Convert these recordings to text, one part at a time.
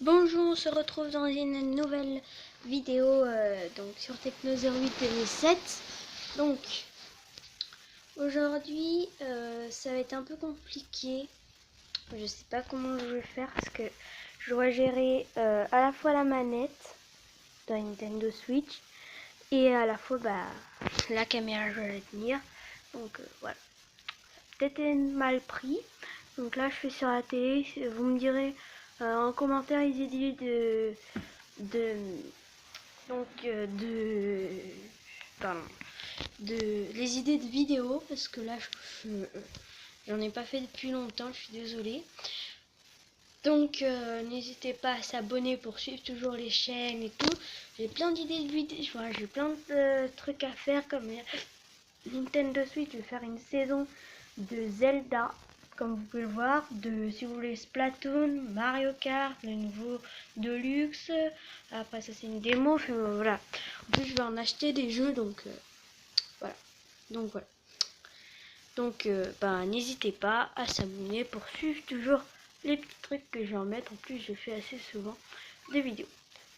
Bonjour, on se retrouve dans une nouvelle vidéo donc sur Techno 08 2007. Donc aujourd'hui ça va être un peu compliqué. Je sais pas comment je vais faire parce que je dois gérer à la fois la manette de la Nintendo Switch et à la fois la caméra je vais la tenir. Donc voilà. Peut-être mal pris. Donc là je fais sur la télé. Vous me direz en commentaire les idées de donc pardon, les idées de vidéos parce que là j'en ai pas fait depuis longtemps, je suis désolée. Donc n'hésitez pas à s'abonner pour suivre toujours les chaînes et tout. J'ai plein d'idées de vidéos, voilà, j'ai plein de trucs à faire comme Nintendo Switch. Je vais faire une saison de Zelda, comme vous pouvez le voir, si vous voulez Splatoon, Mario Kart, le nouveau Deluxe. Après ça c'est une démo, enfin, voilà. En plus je vais en acheter des jeux, donc voilà. Donc voilà. Donc n'hésitez pas à s'abonner pour suivre toujours les petits trucs que je vais en mettre. En plus je fais assez souvent des vidéos.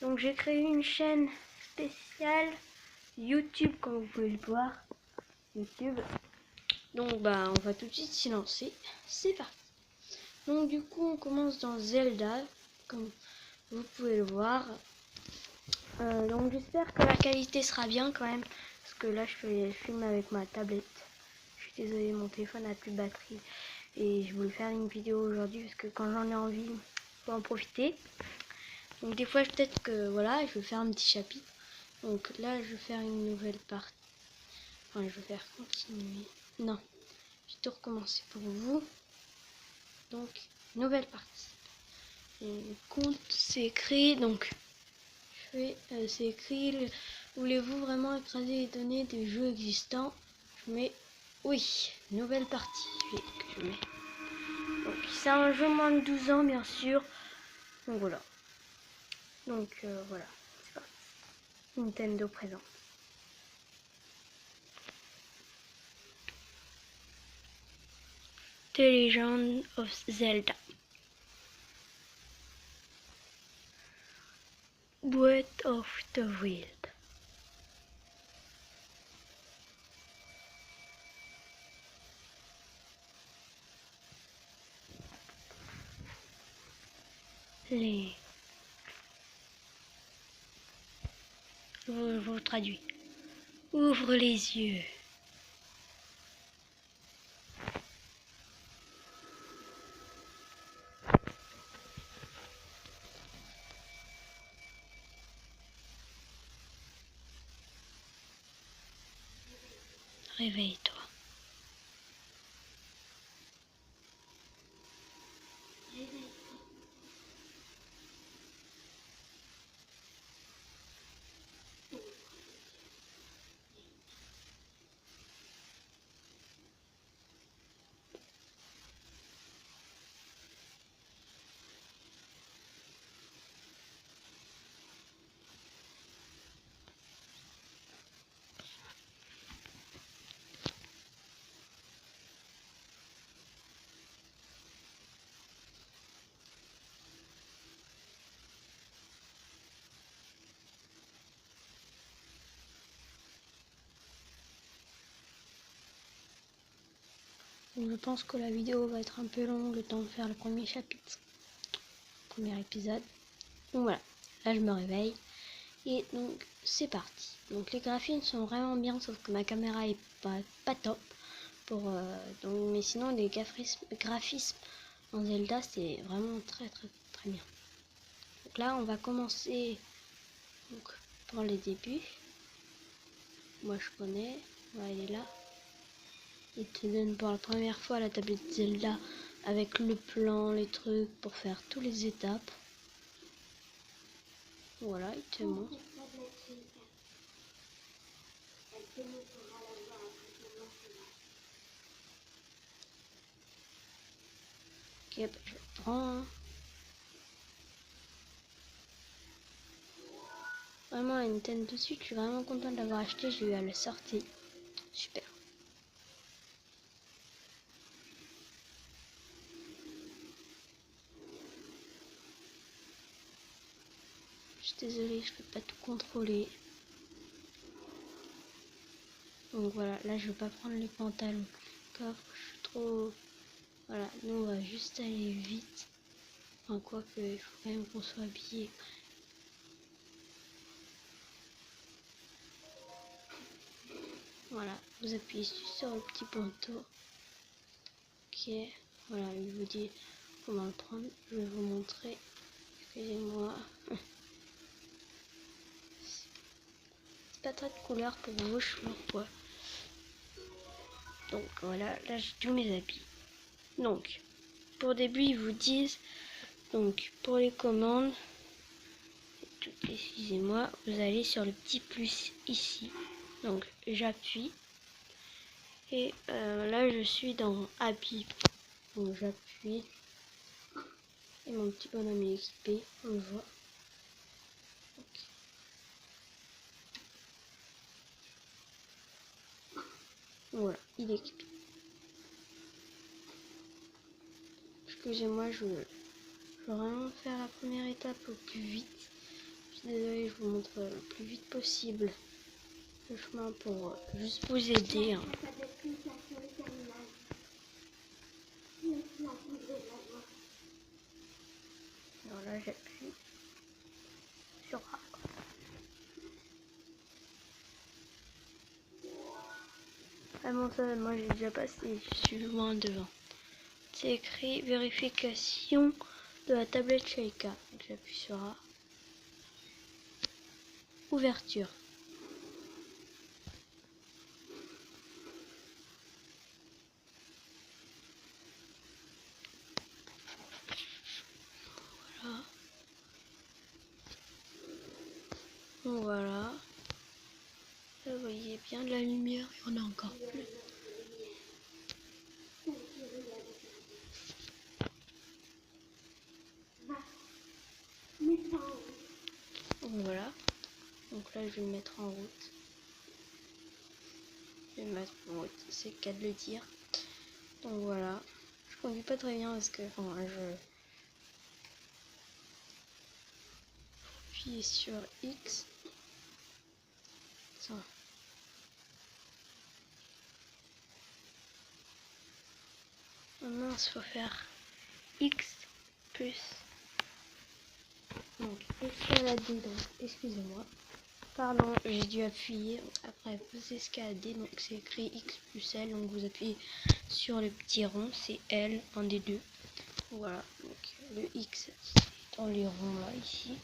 Donc j'ai créé une chaîne spéciale YouTube, comme vous pouvez le voir. YouTube. Donc on va tout de suite s'y lancer. C'est parti. Donc du coup on commence dans Zelda, comme vous pouvez le voir. Donc j'espère que la qualité sera bien quand même, parce que là je filme avec ma tablette. Je suis désolée, mon téléphone n'a plus de batterie et je voulais faire une vidéo aujourd'hui parce que quand j'en ai envie, il faut en profiter. Donc des fois peut-être que voilà, je vais faire un petit chapitre. Donc là je vais faire une nouvelle partie. Enfin je vais faire continuer. Non, je vais tout recommencer pour vous. Donc nouvelle partie. Et le compte c'est créé, donc c'est écrit voulez-vous vraiment écraser les données des jeux existants? Je mets oui, nouvelle partie. Je mets. Donc c'est un jeu moins de 12 ans bien sûr. Donc voilà. Donc voilà, c'est parti. Nintendo présent. The Legend of Zelda. Breath of the Wild. Les... Je vous traduis. Ouvre les yeux. Réveille-toi. Je pense que la vidéo va être un peu longue, le temps de faire le premier chapitre, premier épisode. Donc voilà, là je me réveille et donc c'est parti. Donc les graphismes sont vraiment bien, sauf que ma caméra est pas top pour mais sinon les graphismes en Zelda c'est vraiment très bien. Donc là on va commencer donc, par les débuts. Moi je connais, voilà, il est là. Il te donne pour la première fois la tablette Zelda avec le plan, les trucs pour faire toutes les étapes. Voilà, il te montre. Ok, je prends. Vraiment la Nintendo Switch, je suis vraiment contente de l'avoir acheté, je l'ai eu à la sortie. Super. Je suis désolée, je peux pas tout contrôler. Donc voilà, là je vais pas prendre les pantalons. Car je suis trop... Voilà, nous on va juste aller vite. Enfin quoi que, il faut quand même qu'on soit habillé. Voilà, vous appuyez sur le petit ponto. Ok, voilà, il vous dit comment le prendre. Je vais vous montrer. Excusez-moi. C'est pas très de couleur pour vous, je sais pas pourquoi. Donc voilà, là j'ai tous mes habits. Donc, pour début, ils vous disent, donc pour les commandes, excusez-moi, vous allez sur le petit plus ici. Donc j'appuie. Et là je suis dans habits. Donc j'appuie. Et mon petit bonhomme est équipé, on le voit. Okay. Voilà, il est équipé. Excusez-moi, je veux vraiment faire la première étape au plus vite. Je suis désolée, je vous montre le plus vite possible le chemin pour juste vous aider. Hein. Alors là, j'appuie sur A. Vraiment ça, moi j'ai déjà passé, je suis loin devant. C'est écrit vérification de la tablette Sheikah. J'appuie sur A. Ouverture. Voilà. Bon, voilà. Là, vous voyez bien de la lumière, il y en a encore plus. Donc, voilà. Donc là, je vais me mettre en route. Je vais me mettre en route, c'est le cas de le dire. Donc voilà. Je conduis pas très bien parce que enfin, je appuie sur X. Ça. Oh mince, faut faire X plus. Donc escalader, donc excusez-moi. Pardon, j'ai dû appuyer. Après vous escaladez, donc c'est écrit X plus L. Donc vous appuyez sur le petit rond, c'est L, un des deux. Voilà, donc le X c'est dans les ronds là, ici.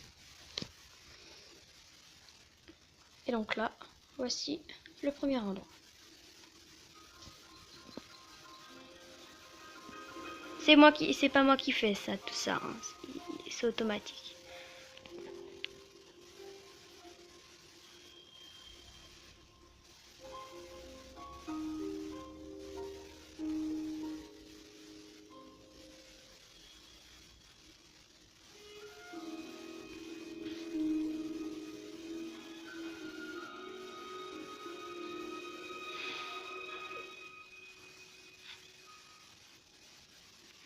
Et donc là, voici le premier endroit. C'est pas moi qui fais ça, tout ça. Hein. C'est automatique.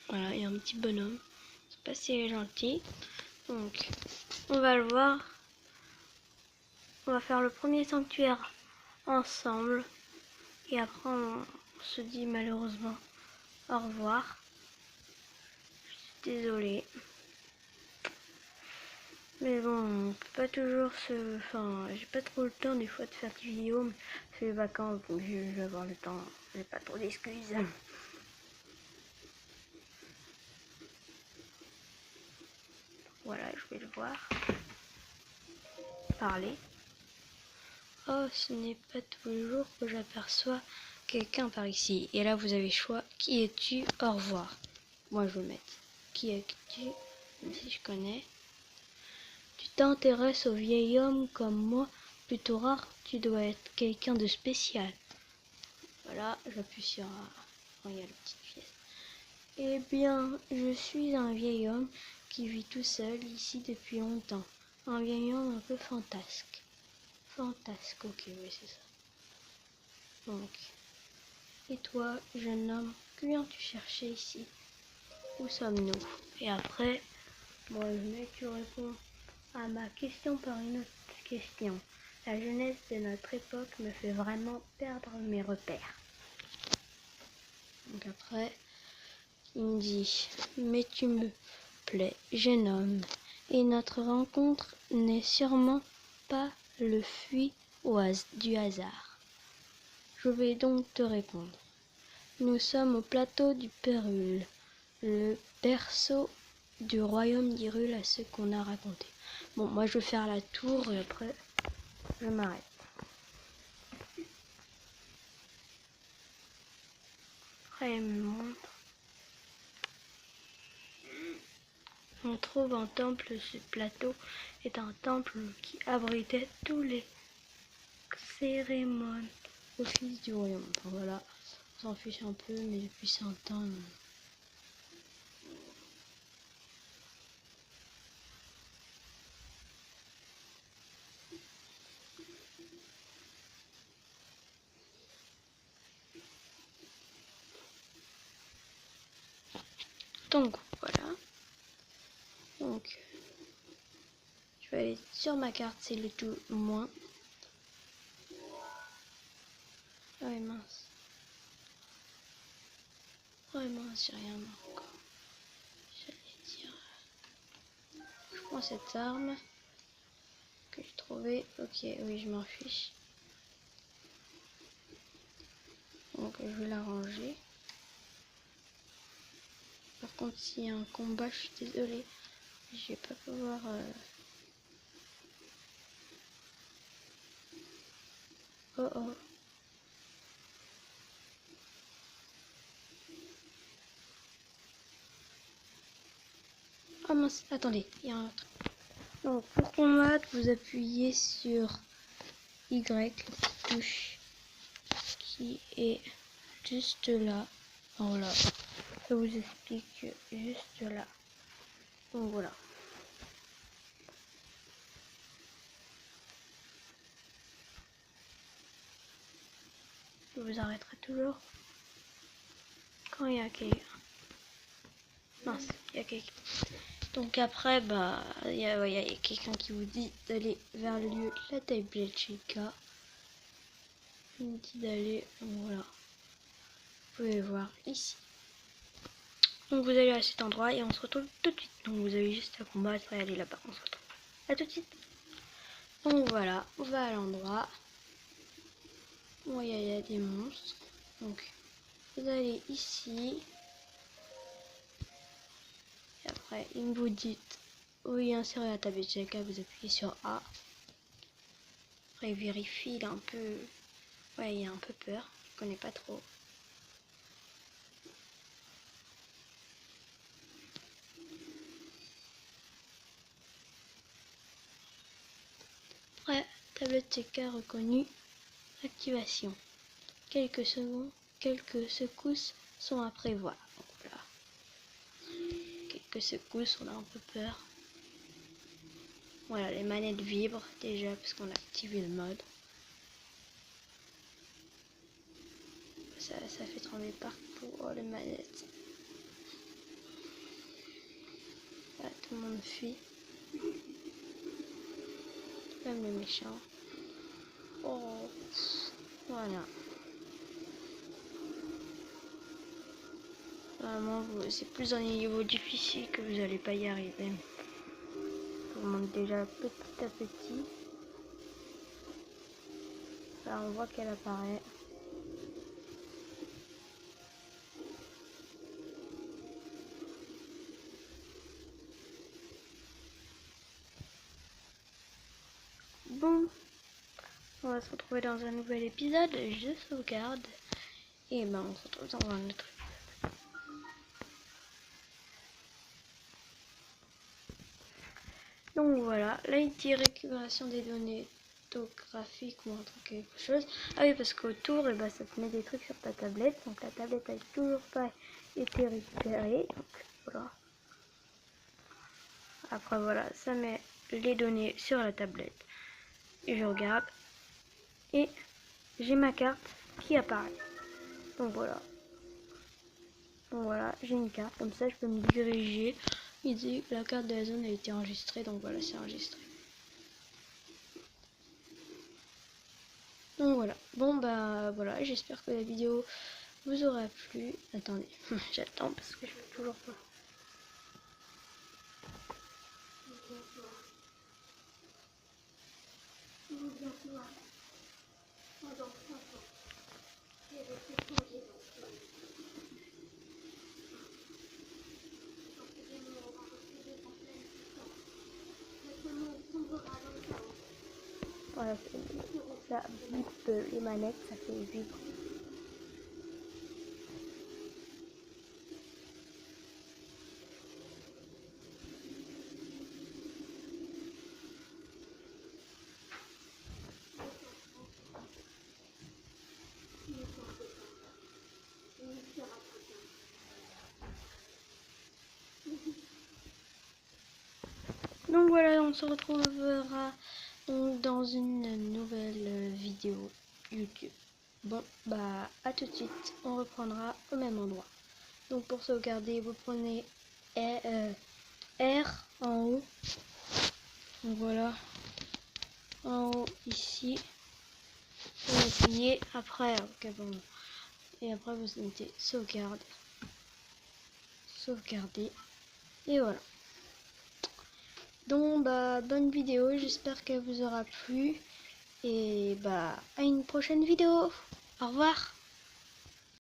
Voilà, il y a un petit bonhomme. C'est pas si gentil. Donc, on va le voir. On va faire le premier sanctuaire ensemble. Et après, on se dit malheureusement au revoir. Je suis désolée. Mais bon, on peut pas toujours se... Enfin, j'ai pas trop le temps des fois de faire des vidéos. Mais c'est les vacances, donc je vais avoir le temps. J'ai pas trop d'excuses. Voilà, je vais le voir. Parler. Oh, ce n'est pas tous les jours que j'aperçois quelqu'un par ici. Et là, vous avez le choix. Qui es-tu? Au revoir. Moi, je vais mettre. Qui es-tu? Même si je connais. Tu t'intéresses au vieil homme comme moi, plutôt rare. Tu dois être quelqu'un de spécial. Voilà, j'appuie sur... Oh, il y a la petite pièce. Eh bien, je suis un vieil homme qui vit tout seul ici depuis longtemps. Un vieil homme un peu fantasque. Fantasque, ok, oui, c'est ça. Donc, et toi, jeune homme, que viens-tu chercher ici? Où sommes-nous? Et après, moi, le mec qui répond, à ma question par une autre question. La jeunesse de notre époque me fait vraiment perdre mes repères. Donc après, il me dit, mais tu me plais, jeune homme, et notre rencontre n'est sûrement pas le fruit du hasard. Je vais donc te répondre. Nous sommes au plateau du Pérul, le berceau du royaume d'Hyrule à ce qu'on a raconté. Bon, moi je vais faire la tour et après je m'arrête. Après elle me montre. On trouve un temple, ce plateau est un temple qui abritait tous les cérémonies au fils du royaume. Enfin, voilà, on s'en fiche un peu, mais depuis 100 ans... Donc voilà. Donc je vais aller sur ma carte, c'est le tout moins. Ah ouais mince. Ouais mince, j'ai rien encore. J'allais dire. Je prends cette arme que j'ai trouvée. Ok, oui je m'en fiche. Donc je vais la ranger. Par contre s'il y a un combat, je suis désolée. Je vais pas pouvoir... Oh oh. Oh mince, attendez, il y a un truc. Donc pour combattre, vous appuyez sur Y, la petite touche qui est juste là. Voilà, je vous explique juste là. Donc voilà. Je vous arrêterai toujours quand il y a quelqu'un. Mince, il y a quelqu'un. Donc après, bah, il y a quelqu'un qui vous dit d'aller vers le lieu de la tablette Chica. Il me dit d'aller, voilà. Vous pouvez voir ici. Donc vous allez à cet endroit et on se retrouve tout de suite. Donc vous avez juste à combattre et aller là-bas. On se retrouve. À tout de suite. Donc voilà, on va à l'endroit. Bon, il y a des monstres. Donc vous allez ici. Et après, il vous dit oui, insérer la tablette JK, vous appuyez sur A. Après, il vérifie, il a un peu... Ouais, il a un peu peur. Je connais pas trop. Après, tablette JK reconnue. Activation. Quelques secondes, quelques secousses sont à prévoir. Donc, voilà. Quelques secousses, on a un peu peur. Voilà, les manettes vibrent déjà parce qu'on a activé le mode. Ça fait trembler partout. Oh, les manettes. Là, tout le monde fuit. Même les méchants. Oh, voilà. Vraiment, c'est plus un niveau difficile que vous n'allez pas y arriver. Je vous montre déjà petit à petit. Là, on voit qu'elle apparaît. Bon, on va se retrouver dans un nouvel épisode. Je sauvegarde. Et ben, on se retrouve dans un autre. Donc voilà, là il dit récupération des données photographiques ou un truc quelque chose. Ah oui, parce qu'autour, et ben, ça te met des trucs sur ta tablette. Donc la tablette n'a toujours pas été récupérée. Donc voilà. Après voilà, ça met les données sur la tablette. Et je regarde. Et j'ai ma carte qui apparaît. Donc voilà. Donc voilà, j'ai une carte. Comme ça, je peux me diriger Il dit la carte de la zone a été enregistrée, donc voilà, c'est enregistré. Donc voilà, bon bah voilà, j'espère que la vidéo vous aura plu. Attendez, j'attends parce que je veux toujours pas. Voilà, ça bip les manettes, ça fait vibrer. Donc voilà, on se retrouvera donc dans une nouvelle vidéo YouTube. Bon, bah à tout de suite, on reprendra au même endroit. Donc pour sauvegarder, vous prenez R en haut. Donc voilà, en haut ici, vous appuyez après, ok, bon. Et après vous mettez sauvegarde, sauvegarder, et voilà. Donc bah bonne vidéo, j'espère qu'elle vous aura plu et bah à une prochaine vidéo. Au revoir.